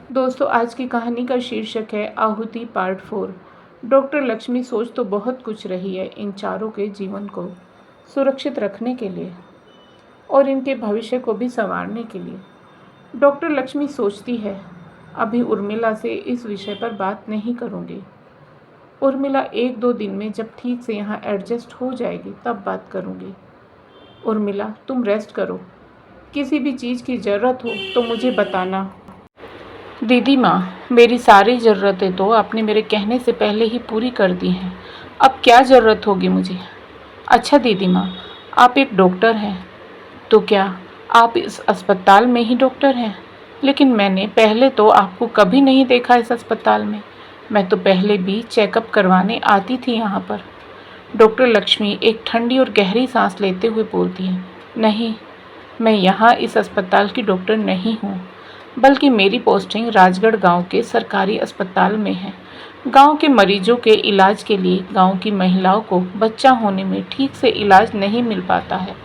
दोस्तों, आज की कहानी का शीर्षक है आहुति पार्ट 4। डॉक्टर लक्ष्मी सोच तो बहुत कुछ रही है इन चारों के जीवन को सुरक्षित रखने के लिए और इनके भविष्य को भी संवारने के लिए। डॉक्टर लक्ष्मी सोचती है, अभी उर्मिला से इस विषय पर बात नहीं करूँगी। उर्मिला 1-2 दिन में जब ठीक से यहाँ एडजस्ट हो जाएगी तब बात करूँगी। उर्मिला, तुम रेस्ट करो, किसी भी चीज़ की ज़रूरत हो तो मुझे बताना। दीदी माँ, मेरी सारी ज़रूरतें तो आपने मेरे कहने से पहले ही पूरी कर दी हैं। अब क्या ज़रूरत होगी मुझे? अच्छा दीदी माँ, आप एक डॉक्टर हैं, तो क्या आप इस अस्पताल में ही डॉक्टर हैं? लेकिन मैंने पहले तो आपको कभी नहीं देखा इस अस्पताल में। मैं तो पहले भी चेकअप करवाने आती थी यहाँ पर। डॉक्टर लक्ष्मी एक ठंडी और गहरी सांस लेते हुए बोलती हैं, नहीं, मैं यहाँ इस अस्पताल की डॉक्टर नहीं हूँ, बल्कि मेरी पोस्टिंग राजगढ़ गांव के सरकारी अस्पताल में है। गांव के मरीजों के इलाज के लिए गांव की महिलाओं को बच्चा होने में ठीक से इलाज नहीं मिल पाता है,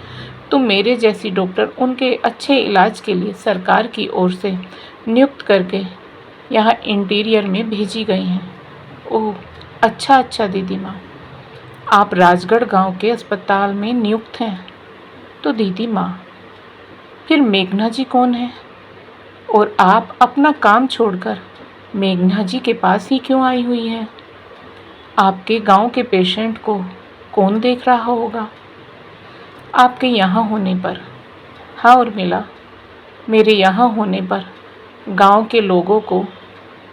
तो मेरे जैसी डॉक्टर उनके अच्छे इलाज के लिए सरकार की ओर से नियुक्त करके यहाँ इंटीरियर में भेजी गई हैं। ओह, अच्छा दीदी माँ, आप राजगढ़ गांव के अस्पताल में नियुक्त हैं। तो दीदी माँ, फिर मेघना जी कौन है? और आप अपना काम छोड़कर मेघना जी के पास ही क्यों आई हुई हैं? आपके गांव के पेशेंट को कौन देख रहा होगा आपके यहाँ होने पर? हाँ उर्मिला, मेरे यहाँ होने पर गांव के लोगों को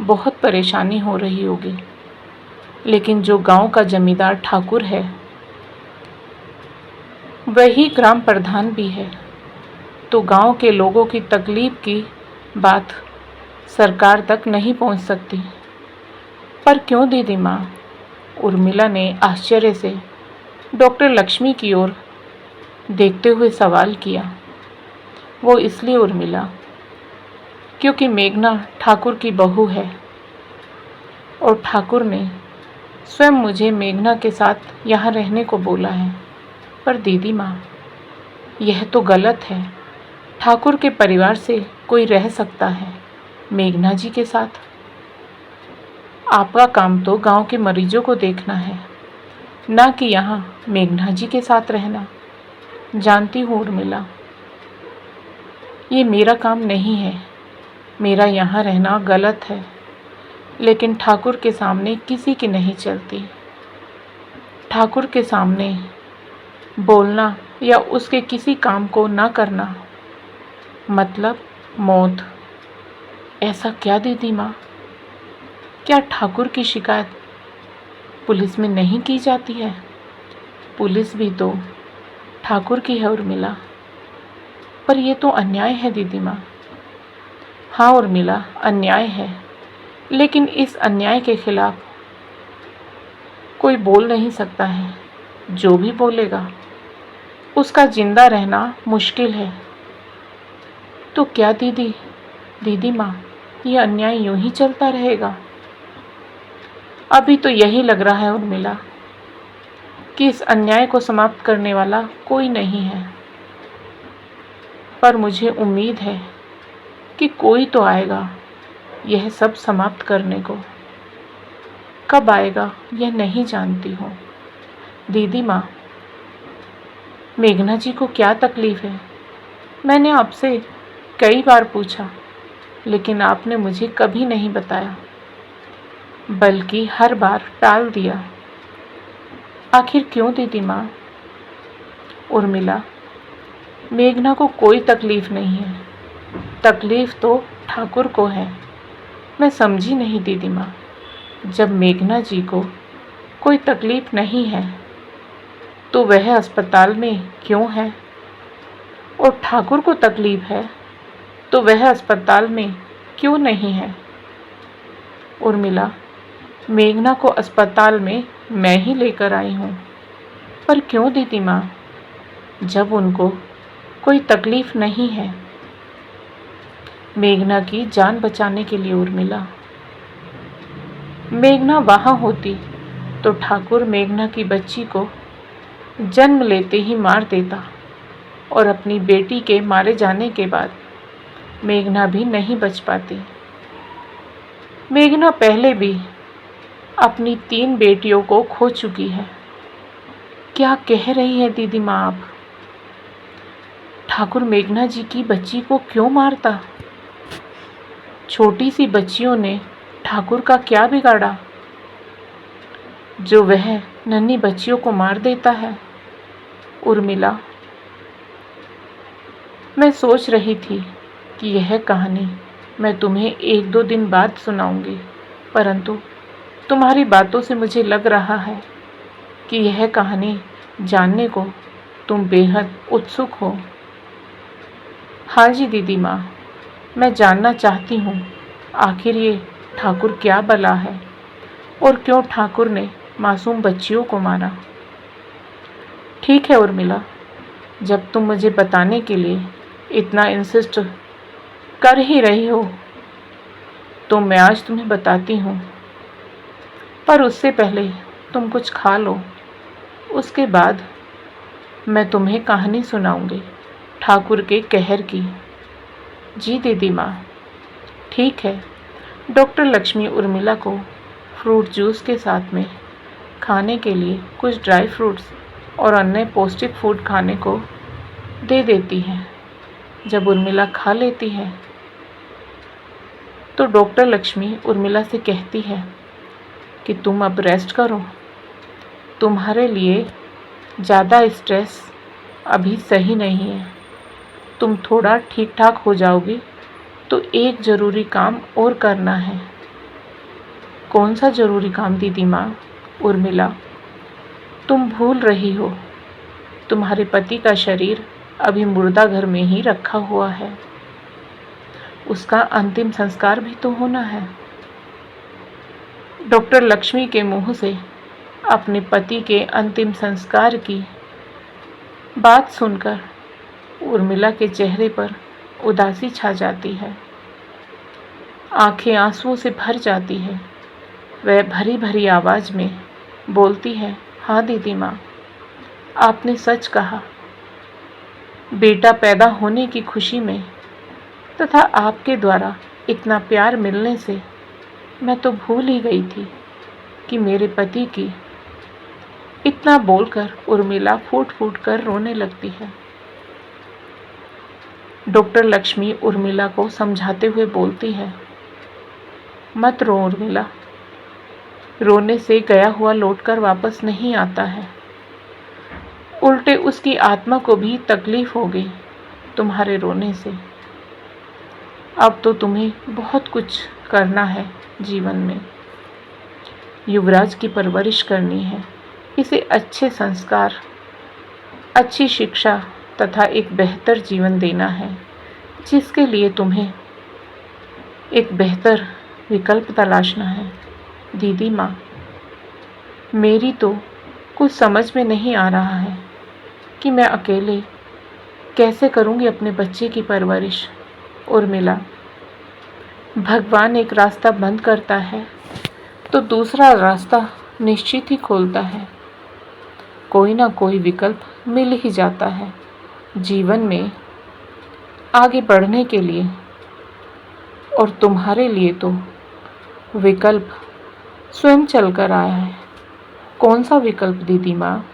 बहुत परेशानी हो रही होगी, लेकिन जो गांव का जमींदार ठाकुर है वही ग्राम प्रधान भी है, तो गांव के लोगों की तकलीफ की बात सरकार तक नहीं पहुंच सकती। पर क्यों दीदी माँ? उर्मिला ने आश्चर्य से डॉक्टर लक्ष्मी की ओर देखते हुए सवाल किया। वो इसलिए उर्मिला, क्योंकि मेघना ठाकुर की बहू है और ठाकुर ने स्वयं मुझे मेघना के साथ यहाँ रहने को बोला है। पर दीदी माँ, यह तो गलत है। ठाकुर के परिवार से कोई रह सकता है मेघना जी के साथ? आपका काम तो गांव के मरीजों को देखना है, ना कि यहाँ मेघना जी के साथ रहना। जानती हूँ उर्मिला, ये मेरा काम नहीं है, मेरा यहाँ रहना गलत है, लेकिन ठाकुर के सामने किसी की नहीं चलती। ठाकुर के सामने बोलना या उसके किसी काम को ना करना मतलब मौत। ऐसा क्या दीदी माँ? क्या ठाकुर की शिकायत पुलिस में नहीं की जाती है? पुलिस भी तो ठाकुर की है उर्मिला। पर यह तो अन्याय है दीदी माँ। हाँ उर्मिला, अन्याय है, लेकिन इस अन्याय के खिलाफ कोई बोल नहीं सकता है। जो भी बोलेगा उसका जिंदा रहना मुश्किल है। तो क्या दीदी माँ, ये अन्याय यूं ही चलता रहेगा? अभी तो यही लग रहा है उर्मिला कि इस अन्याय को समाप्त करने वाला कोई नहीं है, पर मुझे उम्मीद है कि कोई तो आएगा यह सब समाप्त करने को। कब आएगा यह नहीं जानती हूँ। दीदी माँ, मेघना जी को क्या तकलीफ़ है? मैंने आपसे कई बार पूछा, लेकिन आपने मुझे कभी नहीं बताया, बल्कि हर बार टाल दिया। आखिर क्यों दीदी माँ? उर्मिला, मेघना को कोई तकलीफ़ नहीं है, तकलीफ़ तो ठाकुर को है। मैं समझी नहीं दीदी माँ। जब मेघना जी को कोई तकलीफ़ नहीं है तो वह अस्पताल में क्यों है? और ठाकुर को तकलीफ़ है तो वह अस्पताल में क्यों नहीं है? उर्मिला, मेघना को अस्पताल में मैं ही लेकर आई हूँ। पर क्यों दीदी माँ? जब उनको कोई तकलीफ़ नहीं है। मेघना की जान बचाने के लिए उर्मिला। मेघना वहाँ होती तो ठाकुर मेघना की बच्ची को जन्म लेते ही मार देता और अपनी बेटी के मारे जाने के बाद मेघना भी नहीं बच पाती। मेघना पहले भी अपनी 3 बेटियों को खो चुकी है। क्या कह रही है दीदी माँ आप? ठाकुर मेघना जी की बच्ची को क्यों मारता? छोटी सी बच्चियों ने ठाकुर का क्या बिगाड़ा जो वह नन्ही बच्चियों को मार देता है? उर्मिला, मैं सोच रही थी कि यह कहानी मैं तुम्हें 1-2 दिन बाद सुनाऊंगी, परंतु तुम्हारी बातों से मुझे लग रहा है कि यह कहानी जानने को तुम बेहद उत्सुक हो। हाँ जी दीदी माँ, मैं जानना चाहती हूँ आखिर ये ठाकुर क्या बला है और क्यों ठाकुर ने मासूम बच्चियों को मारा। ठीक है उर्मिला, जब तुम मुझे बताने के लिए इतना इंसिस्ट कर ही रही हो तो मैं आज तुम्हें बताती हूँ, पर उससे पहले तुम कुछ खा लो, उसके बाद मैं तुम्हें कहानी सुनाऊंगी ठाकुर के कहर की। जी दीदी माँ, ठीक है। डॉक्टर लक्ष्मी उर्मिला को फ्रूट जूस के साथ में खाने के लिए कुछ ड्राई फ्रूट्स और अन्य पौष्टिक फूड खाने को दे देती है। जब उर्मिला खा लेती है तो डॉक्टर लक्ष्मी उर्मिला से कहती है कि तुम अब रेस्ट करो, तुम्हारे लिए ज़्यादा स्ट्रेस अभी सही नहीं है। तुम थोड़ा ठीक ठाक हो जाओगी तो एक ज़रूरी काम और करना है। कौन सा ज़रूरी काम दीदी माँ? उर्मिला, तुम भूल रही हो, तुम्हारे पति का शरीर अभी मुर्दा घर में ही रखा हुआ है, उसका अंतिम संस्कार भी तो होना है। डॉक्टर लक्ष्मी के मुंह से अपने पति के अंतिम संस्कार की बात सुनकर उर्मिला के चेहरे पर उदासी छा जाती है, आंखें आंसुओं से भर जाती है। वह भरी भरी आवाज़ में बोलती है, हाँ दीदी माँ, आपने सच कहा। बेटा पैदा होने की खुशी में तथा आपके द्वारा इतना प्यार मिलने से मैं तो भूल ही गई थी कि मेरे पति की। इतना बोलकर उर्मिला फूट फूट कर रोने लगती है। डॉक्टर लक्ष्मी उर्मिला को समझाते हुए बोलती है, मत रो उर्मिला, रोने से गया हुआ लौटकर वापस नहीं आता है, उल्टे उसकी आत्मा को भी तकलीफ होगी तुम्हारे रोने से। अब तो तुम्हें बहुत कुछ करना है जीवन में। युवराज की परवरिश करनी है, इसे अच्छे संस्कार, अच्छी शिक्षा तथा एक बेहतर जीवन देना है, जिसके लिए तुम्हें एक बेहतर विकल्प तलाशना है। दीदी माँ, मेरी तो कुछ समझ में नहीं आ रहा है कि मैं अकेले कैसे करूँगी अपने बच्चे की परवरिश। उर्मिला, भगवान एक रास्ता बंद करता है तो दूसरा रास्ता निश्चित ही खोलता है। कोई ना कोई विकल्प मिल ही जाता है जीवन में आगे बढ़ने के लिए, और तुम्हारे लिए तो विकल्प स्वयं चलकर आया है। कौन सा विकल्प दीदी माँ?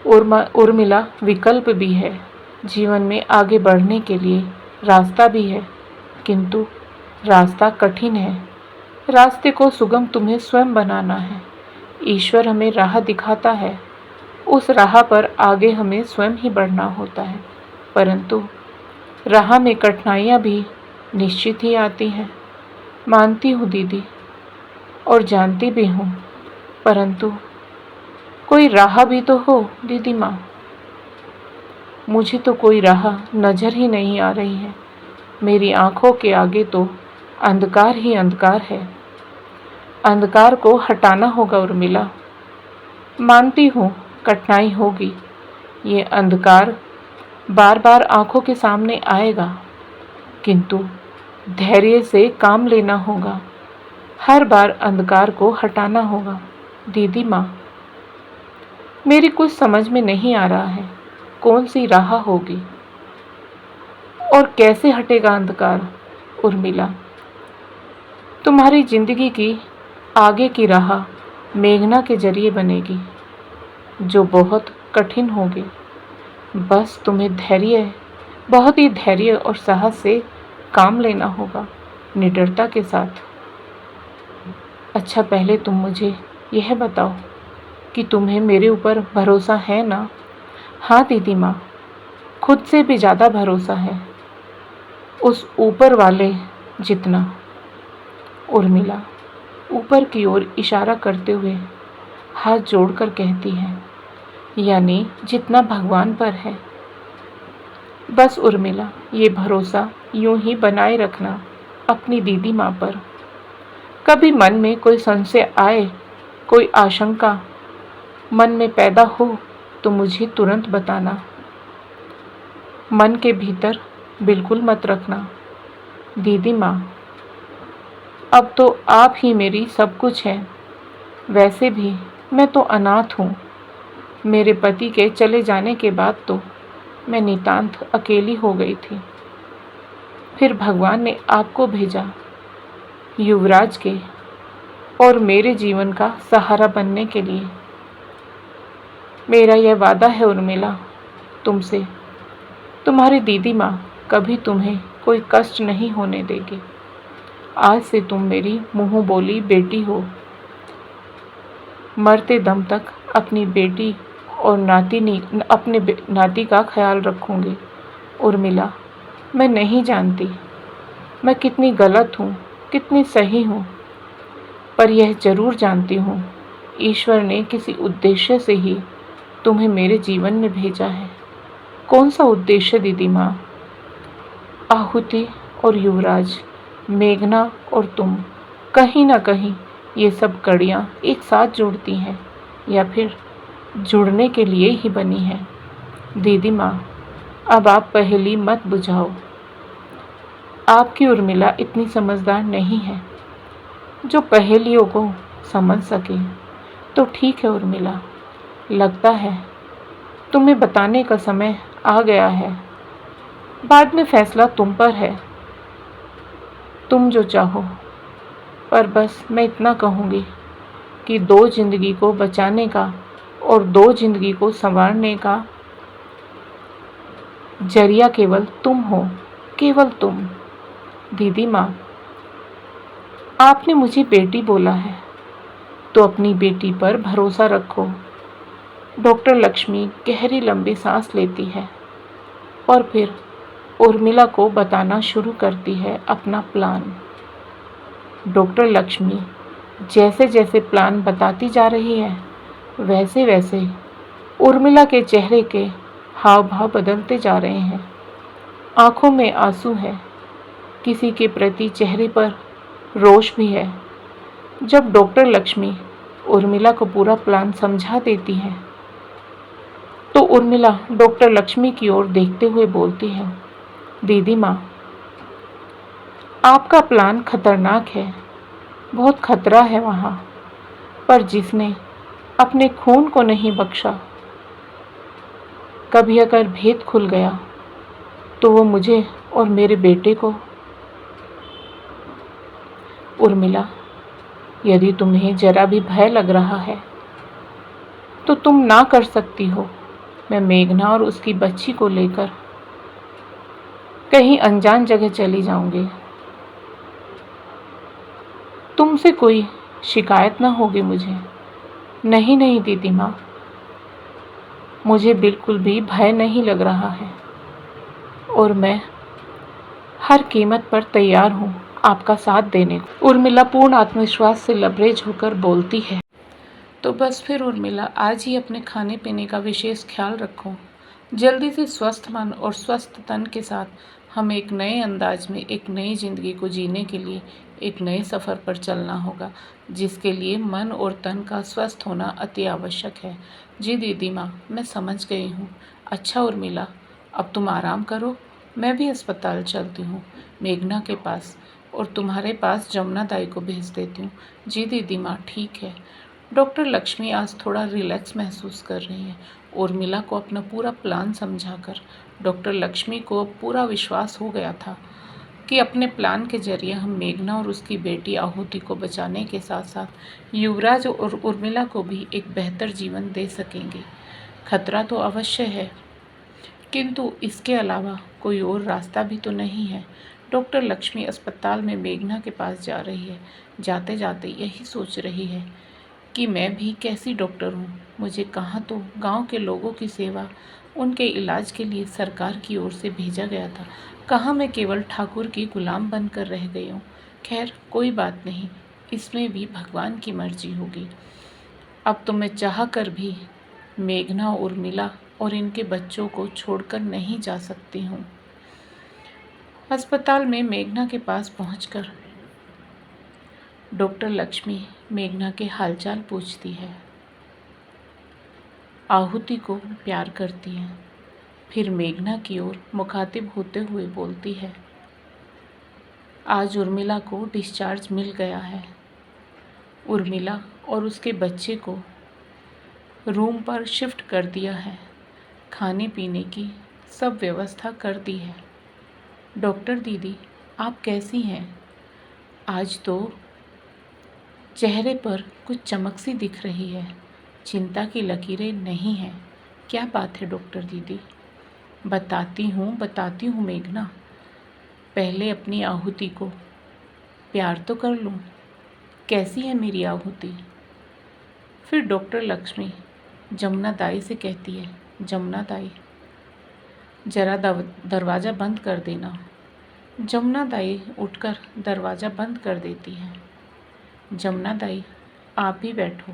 उर्मिला, विकल्प भी है, जीवन में आगे बढ़ने के लिए रास्ता भी है, किंतु रास्ता कठिन है। रास्ते को सुगम तुम्हें स्वयं बनाना है। ईश्वर हमें राह दिखाता है, उस राह पर आगे हमें स्वयं ही बढ़ना होता है, परंतु राह में कठिनाइयाँ भी निश्चित ही आती हैं। मानती हूँ दीदी, और जानती भी हूँ, परंतु कोई राह भी तो हो दीदी माँ। मुझे तो कोई राह नज़र ही नहीं आ रही है। मेरी आँखों के आगे तो अंधकार ही अंधकार है। अंधकार को हटाना होगा उर्मिला। मानती हूँ कठिनाई होगी, ये अंधकार बार बार आँखों के सामने आएगा, किंतु धैर्य से काम लेना होगा। हर बार अंधकार को हटाना होगा। दीदी माँ, मेरी कुछ समझ में नहीं आ रहा है, कौन सी राह होगी और कैसे हटेगा अंधकार। उर्मिला, तुम्हारी जिंदगी की आगे की राह मेघना के जरिए बनेगी, जो बहुत कठिन होगी। बस तुम्हें बहुत ही धैर्य और साहस से काम लेना होगा, निडरता के साथ। अच्छा, पहले तुम मुझे यह बताओ कि तुम्हें मेरे ऊपर भरोसा है ना? हाँ दीदी माँ, खुद से भी ज़्यादा भरोसा है, उस ऊपर वाले जितना। उर्मिला ऊपर की ओर इशारा करते हुए हाथ जोड़कर कहती है, यानी जितना भगवान पर है। बस उर्मिला, ये भरोसा यूं ही बनाए रखना अपनी दीदी माँ पर। कभी मन में कोई संशय आए, कोई आशंका मन में पैदा हो तो मुझे तुरंत बताना। मन के भीतर बिल्कुल मत रखना। दीदी माँ, अब तो आप ही मेरी सब कुछ है। वैसे भी मैं तो अनाथ हूँ। मेरे पति के चले जाने के बाद तो मैं नितांत अकेली हो गई थी। फिर भगवान ने आपको भेजा, युवराज के और मेरे जीवन का सहारा बनने के लिए। मेरा यह वादा है उर्मिला तुमसे, तुम्हारी दीदी माँ कभी तुम्हें कोई कष्ट नहीं होने देगी। आज से तुम मेरी मुँह बोली बेटी हो। मरते दम तक अपनी बेटी और अपने नाती का ख्याल रखूंगी। उर्मिला, मैं नहीं जानती मैं कितनी गलत हूँ, कितनी सही हूँ, पर यह जरूर जानती हूँ, ईश्वर ने किसी उद्देश्य से ही तुम्हें मेरे जीवन में भेजा है। कौन सा उद्देश्य दीदी माँ? आहुति और युवराज, मेघना और तुम, कहीं ना कहीं ये सब कड़ियाँ एक साथ जुड़ती हैं, या फिर जुड़ने के लिए ही बनी है। दीदी माँ, अब आप पहेली मत बुझाओ। आपकी उर्मिला इतनी समझदार नहीं है जो पहेलियों को समझ सके। तो ठीक है उर्मिला, लगता है तुम्हें बताने का समय आ गया है। बाद में फैसला तुम पर है, तुम जो चाहो। पर बस मैं इतना कहूँगी कि 2 जिंदगी को बचाने का और 2 जिंदगी को संवारने का जरिया केवल तुम हो, केवल तुम। दीदी माँ, आपने मुझे बेटी बोला है, तो अपनी बेटी पर भरोसा रखो। डॉक्टर लक्ष्मी गहरी लंबी सांस लेती है और फिर उर्मिला को बताना शुरू करती है अपना प्लान। डॉक्टर लक्ष्मी जैसे जैसे प्लान बताती जा रही है, वैसे वैसे उर्मिला के चेहरे के हाव भाव बदलते जा रहे हैं। आंखों में आंसू है, किसी के प्रति चेहरे पर रोष भी है। जब डॉक्टर लक्ष्मी उर्मिला को पूरा प्लान समझा देती है, तो उर्मिला डॉक्टर लक्ष्मी की ओर देखते हुए बोलती है, दीदी माँ, आपका प्लान खतरनाक है, बहुत खतरा है वहाँ, पर जिसने अपने खून को नहीं बख्शा, कभी अगर भेद खुल गया तो वो मुझे और मेरे बेटे को। उर्मिला, यदि तुम्हें जरा भी भय लग रहा है तो तुम ना कर सकती हो। मैं मेघना और उसकी बच्ची को लेकर कहीं अनजान जगह चली जाऊंगी। तुमसे कोई शिकायत ना होगी मुझे। नहीं नहीं दीदी माँ, मुझे बिल्कुल भी भय नहीं लग रहा है और मैं हर कीमत पर तैयार हूँ आपका साथ देने को। उर्मिला पूर्ण आत्मविश्वास से लबरेज होकर बोलती है। तो बस फिर उर्मिला, आज ही अपने खाने पीने का विशेष ख्याल रखो। जल्दी से स्वस्थ मन और स्वस्थ तन के साथ हम एक नए अंदाज में एक नई ज़िंदगी को जीने के लिए एक नए सफ़र पर चलना होगा, जिसके लिए मन और तन का स्वस्थ होना अति आवश्यक है। जी दीदी माँ, मैं समझ गई हूँ। अच्छा उर्मिला, अब तुम आराम करो, मैं भी अस्पताल चलती हूँ मेघना के पास, और तुम्हारे पास जमुना दाई को भेज देती हूँ। जी दीदी माँ, ठीक है। डॉक्टर लक्ष्मी आज थोड़ा रिलैक्स महसूस कर रही हैं। उर्मिला को अपना पूरा प्लान समझाकर डॉक्टर लक्ष्मी को पूरा विश्वास हो गया था कि अपने प्लान के जरिए हम मेघना और उसकी बेटी आहुति को बचाने के साथ साथ युवराज और उर्मिला को भी एक बेहतर जीवन दे सकेंगे। खतरा तो अवश्य है, किंतु इसके अलावा कोई और रास्ता भी तो नहीं है। डॉक्टर लक्ष्मी अस्पताल में मेघना के पास जा रही है। जाते जाते यही सोच रही है कि मैं भी कैसी डॉक्टर हूँ। मुझे कहाँ तो गांव के लोगों की सेवा, उनके इलाज के लिए सरकार की ओर से भेजा गया था, कहाँ मैं केवल ठाकुर की गुलाम बनकर रह गई हूँ। खैर कोई बात नहीं, इसमें भी भगवान की मर्जी होगी। अब तो मैं चाह कर भी मेघना, उर्मिला और इनके बच्चों को छोड़कर नहीं जा सकती हूँ। अस्पताल में मेघना के पास पहुंचकर डॉक्टर लक्ष्मी मेघना के हालचाल पूछती है, आहुति को प्यार करती है। फिर मेघना की ओर मुखातिब होते हुए बोलती है, आज उर्मिला को डिस्चार्ज मिल गया है। उर्मिला और उसके बच्चे को रूम पर शिफ्ट कर दिया है। खाने पीने की सब व्यवस्था कर दी है। डॉक्टर दीदी, आप कैसी हैं? आज तो चेहरे पर कुछ चमक सी दिख रही है, चिंता की लकीरें नहीं हैं। क्या बात है डॉक्टर दीदी? बताती हूँ मेघना। पहले अपनी आहुति को प्यार तो कर लूँ। कैसी है मेरी आहुति? फिर डॉक्टर लक्ष्मी जमुना दाई से कहती है, जमुना दाई जरा दरवाज़ा बंद कर देना। जमुना दाई उठकर दरवाज़ा बंद कर देती है। जमुना दाई, आप भी बैठो,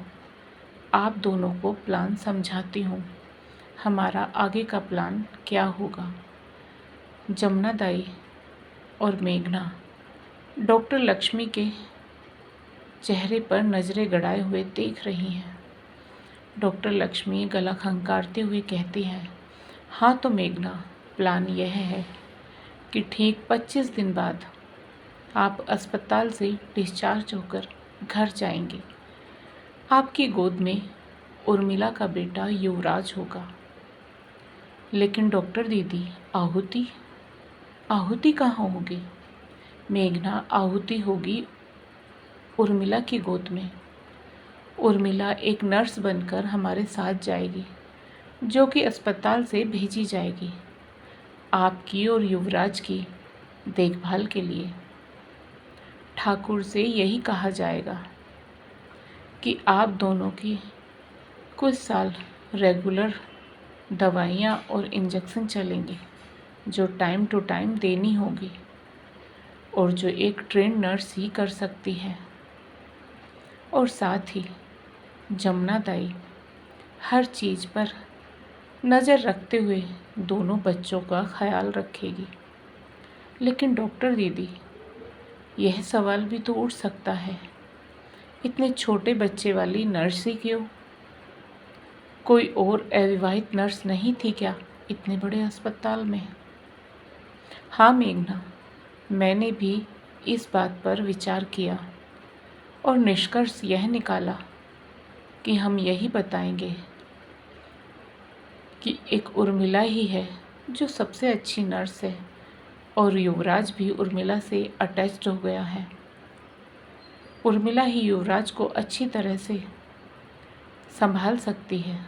आप दोनों को प्लान समझाती हूँ। हमारा आगे का प्लान क्या होगा? जमुना दाई और मेघना डॉक्टर लक्ष्मी के चेहरे पर नज़रें गड़ाए हुए देख रही हैं। डॉक्टर लक्ष्मी गला खंकारते हुए कहती है, हाँ तो मेघना, प्लान यह है कि ठीक 25 दिन बाद आप अस्पताल से डिस्चार्ज होकर घर जाएंगे। आपकी गोद में उर्मिला का बेटा युवराज होगा। लेकिन डॉक्टर दीदी, आहुति कहाँ होगी? मेघना, आहुति होगी उर्मिला की गोद में। उर्मिला एक नर्स बनकर हमारे साथ जाएगी, जो कि अस्पताल से भेजी जाएगी आपकी और युवराज की देखभाल के लिए। ठाकुर से यही कहा जाएगा कि आप दोनों की कुछ साल रेगुलर दवाइयाँ और इंजेक्शन चलेंगे, जो टाइम टू टाइम देनी होगी और जो एक ट्रेंड नर्स ही कर सकती है। और साथ ही जमुना दाई हर चीज़ पर नज़र रखते हुए दोनों बच्चों का ख्याल रखेगी। लेकिन डॉक्टर दीदी, यह सवाल भी तो उठ सकता है, इतने छोटे बच्चे वाली नर्स ही क्यों? कोई और अविवाहित नर्स नहीं थी क्या इतने बड़े अस्पताल में? हाँ मेघना, मैंने भी इस बात पर विचार किया और निष्कर्ष यह निकाला कि हम यही बताएंगे कि एक उर्मिला ही है जो सबसे अच्छी नर्स है और युवराज भी उर्मिला से अटैच्ड हो गया है। उर्मिला ही युवराज को अच्छी तरह से संभाल सकती है।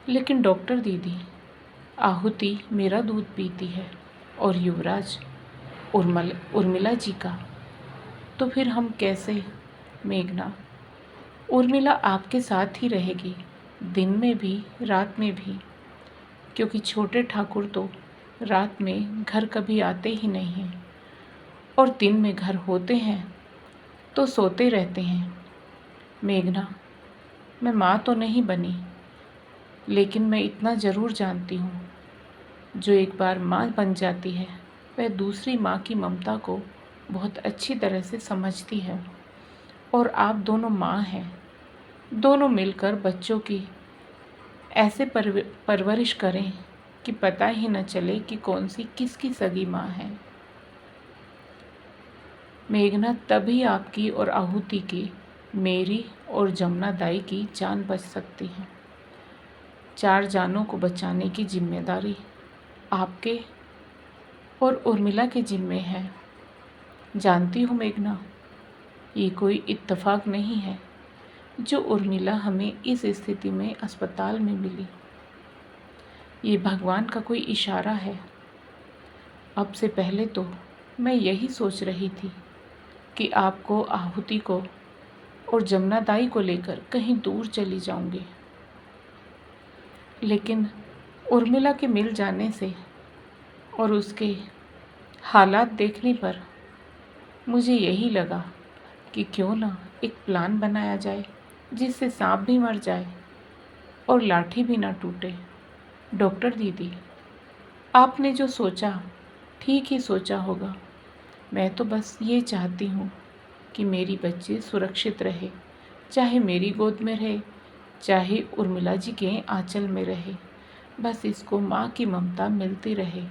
लेकिन डॉक्टर दीदी, आहुति मेरा दूध पीती है और युवराज उर्मिला जी का, तो फिर हम कैसे? मेघना, उर्मिला आपके साथ ही रहेगी, दिन में भी रात में भी, क्योंकि छोटे ठाकुर तो रात में घर कभी आते ही नहीं हैं और दिन में घर होते हैं तो सोते रहते हैं। मेघना, मैं माँ तो नहीं बनी, लेकिन मैं इतना ज़रूर जानती हूँ, जो एक बार माँ बन जाती है वह दूसरी माँ की ममता को बहुत अच्छी तरह से समझती है। और आप दोनों माँ हैं, दोनों मिलकर बच्चों की ऐसे परवरिश करें कि पता ही न चले कि कौन सी किसकी सगी माँ है। मेघना, तभी आपकी और आहुति की, मेरी और जमुना दाई की जान बच सकती है। 4 जानों को बचाने की जिम्मेदारी आपके और उर्मिला के जिम्मे है। जानती हो मेघना, ये कोई इत्तेफाक नहीं है जो उर्मिला हमें इस स्थिति में अस्पताल में मिली। ये भगवान का कोई इशारा है। अब से पहले तो मैं यही सोच रही थी कि आपको, आहुति को और जमुना दाई को लेकर कहीं दूर चली जाऊंगी, लेकिन उर्मिला के मिल जाने से और उसके हालात देखने पर मुझे यही लगा कि क्यों ना एक प्लान बनाया जाए जिससे सांप भी मर जाए और लाठी भी ना टूटे। डॉक्टर दीदी, आपने जो सोचा ठीक ही सोचा होगा। मैं तो बस ये चाहती हूँ कि मेरी बच्ची सुरक्षित रहे, चाहे मेरी गोद में रहे, चाहे उर्मिला जी के आंचल में रहे। बस इसको माँ की ममता मिलती रहे।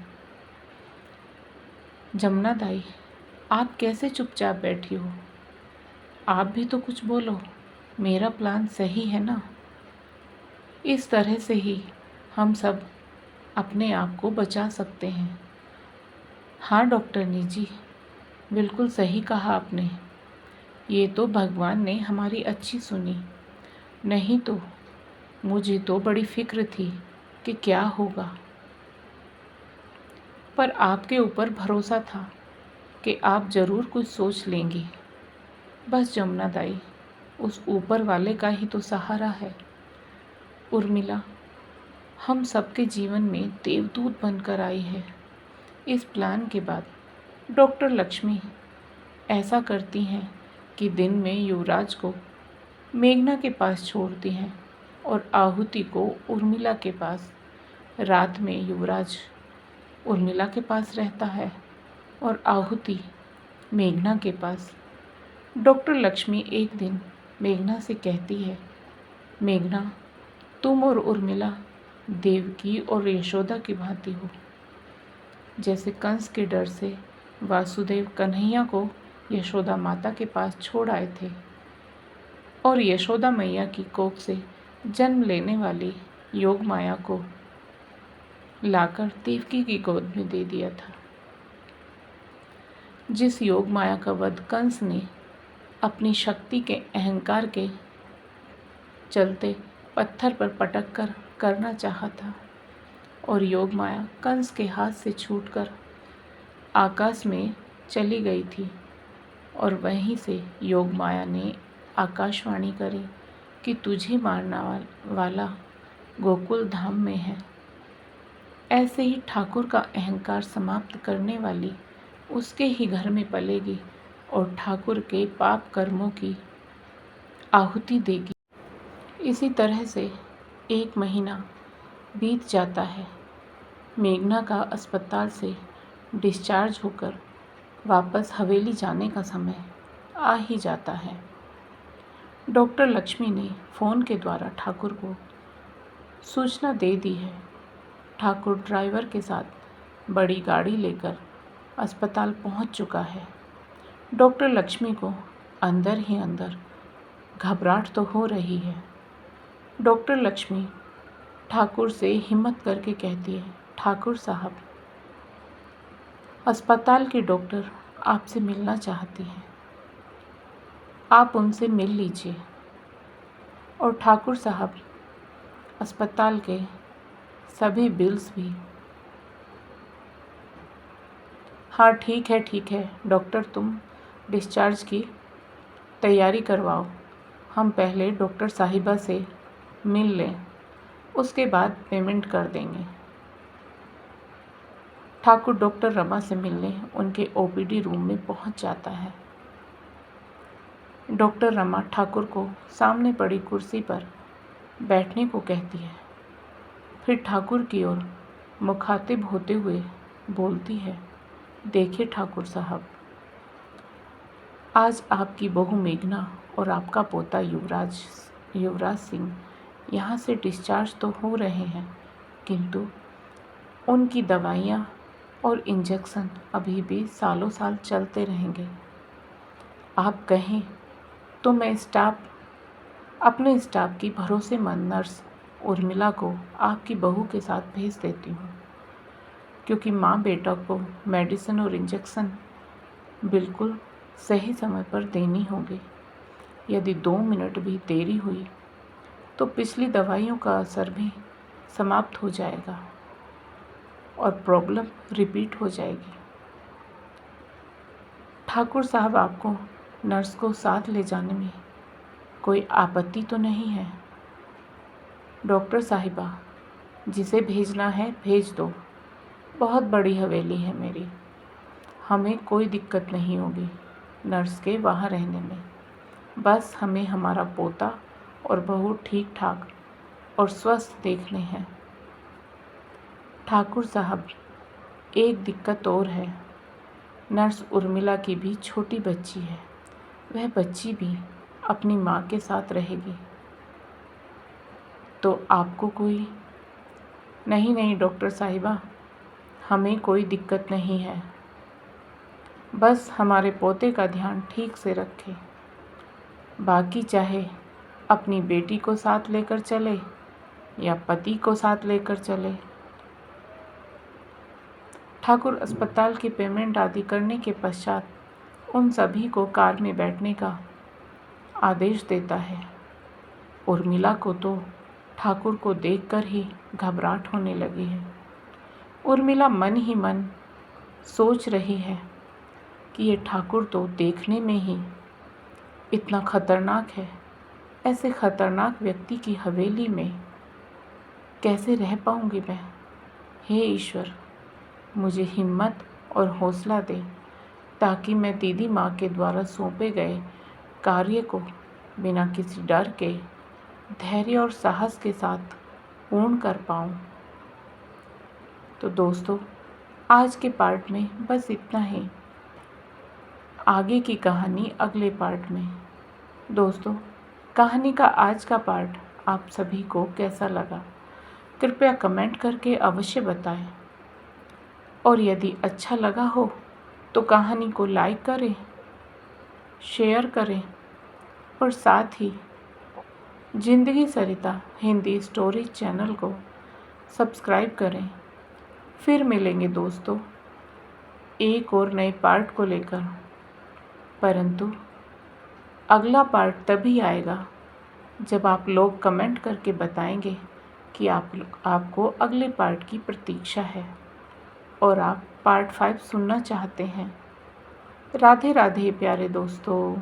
जमुना दाई, आप कैसे चुपचाप बैठी हो? आप भी तो कुछ बोलो। मेरा प्लान सही है ना? इस तरह से ही हम सब अपने आप को बचा सकते हैं। हाँ डॉक्टरनी जी, बिल्कुल सही कहा आपने। ये तो भगवान ने हमारी अच्छी सुनी, नहीं तो मुझे तो बड़ी फिक्र थी कि क्या होगा। पर आपके ऊपर भरोसा था कि आप ज़रूर कुछ सोच लेंगी। बस जमुना दाई, उस ऊपर वाले का ही तो सहारा है। उर्मिला हम सबके जीवन में देवदूत बनकर आई है। इस प्लान के बाद डॉक्टर लक्ष्मी ऐसा करती हैं कि दिन में युवराज को मेघना के पास छोड़ती हैं और आहुति को उर्मिला के पास। रात में युवराज उर्मिला के पास रहता है और आहुति मेघना के पास। डॉक्टर लक्ष्मी एक दिन मेघना से कहती है, मेघना, तुम और उर्मिला देवकी और यशोदा की भांति हो। जैसे कंस के डर से वासुदेव कन्हैया को यशोदा माता के पास छोड़ आए थे और यशोदा मैया की कोख से जन्म लेने वाली योग माया को लाकर देवकी की गोद में दे दिया था। जिस योग माया का वध कंस ने अपनी शक्ति के अहंकार के चलते पत्थर पर पटक कर करना चाहा था और योग माया कंस के हाथ से छूटकर आकाश में चली गई थी और वहीं से योग माया ने आकाशवाणी करी कि तुझे मारने वाला गोकुल धाम में है। ऐसे ही ठाकुर का अहंकार समाप्त करने वाली उसके ही घर में पलेगी और ठाकुर के पाप कर्मों की आहुति देगी। इसी तरह से 1 महीना बीत जाता है। मेघना का अस्पताल से डिस्चार्ज होकर वापस हवेली जाने का समय आ ही जाता है। डॉक्टर लक्ष्मी ने फ़ोन के द्वारा ठाकुर को सूचना दे दी है। ठाकुर ड्राइवर के साथ बड़ी गाड़ी लेकर अस्पताल पहुंच चुका है। डॉक्टर लक्ष्मी को अंदर ही अंदर घबराहट तो हो रही है। डॉक्टर लक्ष्मी ठाकुर से हिम्मत करके कहती है, ठाकुर साहब, अस्पताल के डॉक्टर आपसे मिलना चाहती हैं, आप उनसे मिल लीजिए। और ठाकुर साहब, अस्पताल के सभी बिल्स भी। हाँ ठीक है डॉक्टर, तुम डिस्चार्ज की तैयारी करवाओ। हम पहले डॉक्टर साहिबा से मिल लें, उसके बाद पेमेंट कर देंगे। ठाकुर डॉक्टर रमा से मिलने उनके ओपीडी रूम में पहुंच जाता है। डॉक्टर रमा ठाकुर को सामने पड़ी कुर्सी पर बैठने को कहती है। फिर ठाकुर की ओर मुखातिब होते हुए बोलती है, देखिए ठाकुर साहब, आज आपकी बहू मेघना और आपका पोता युवराज सिंह यहाँ से डिस्चार्ज तो हो रहे हैं, किंतु उनकी दवाइयाँ और इंजेक्शन अभी भी सालों साल चलते रहेंगे। आप कहें तो मैं अपने स्टाफ की भरोसेमंद नर्स उर्मिला को आपकी बहू के साथ भेज देती हूँ, क्योंकि माँ बेटा को मेडिसिन और इंजेक्शन बिल्कुल सही समय पर देनी होगी। यदि 2 मिनट भी देरी हुई तो पिछली दवाइयों का असर भी समाप्त हो जाएगा और प्रॉब्लम रिपीट हो जाएगी। ठाकुर साहब, आपको नर्स को साथ ले जाने में कोई आपत्ति तो नहीं है? डॉक्टर साहिबा, जिसे भेजना है भेज दो। बहुत बड़ी हवेली है मेरी, हमें कोई दिक्कत नहीं होगी नर्स के वहाँ रहने में। बस हमें हमारा पोता और बहू ठीक ठाक और स्वस्थ देखने हैं। ठाकुर साहब, एक दिक्कत और है। नर्स उर्मिला की भी छोटी बच्ची है, वह बच्ची भी अपनी माँ के साथ रहेगी। तो आपको कोई? नहीं डॉक्टर साहिबा, हमें कोई दिक्कत नहीं है। बस हमारे पोते का ध्यान ठीक से रखें। बाकी चाहे अपनी बेटी को साथ लेकर चले या पति को साथ लेकर चले। ठाकुर अस्पताल की पेमेंट आदि करने के पश्चात उन सभी को कार में बैठने का आदेश देता है। उर्मिला को तो ठाकुर को देखकर ही घबराहट होने लगी है। उर्मिला मन ही मन सोच रही है कि ये ठाकुर तो देखने में ही इतना खतरनाक है। ऐसे खतरनाक व्यक्ति की हवेली में कैसे रह पाऊंगी मैं? हे ईश्वर, मुझे हिम्मत और हौसला दे ताकि मैं दीदी माँ के द्वारा सौंपे गए कार्य को बिना किसी डर के धैर्य और साहस के साथ पूर्ण कर पाऊँ। तो दोस्तों, आज के पार्ट में बस इतना ही। आगे की कहानी अगले पार्ट में। दोस्तों, कहानी का आज का पार्ट आप सभी को कैसा लगा, कृपया कमेंट करके अवश्य बताएं। और यदि अच्छा लगा हो तो कहानी को लाइक करें, शेयर करें और साथ ही जिंदगी सरिता हिंदी स्टोरी चैनल को सब्सक्राइब करें। फिर मिलेंगे दोस्तों एक और नए पार्ट को लेकर, परंतु अगला पार्ट तभी आएगा जब आप लोग कमेंट करके बताएंगे कि आपको अगले पार्ट की प्रतीक्षा है और आप पार्ट 5 सुनना चाहते हैं। राधे राधे प्यारे दोस्तों।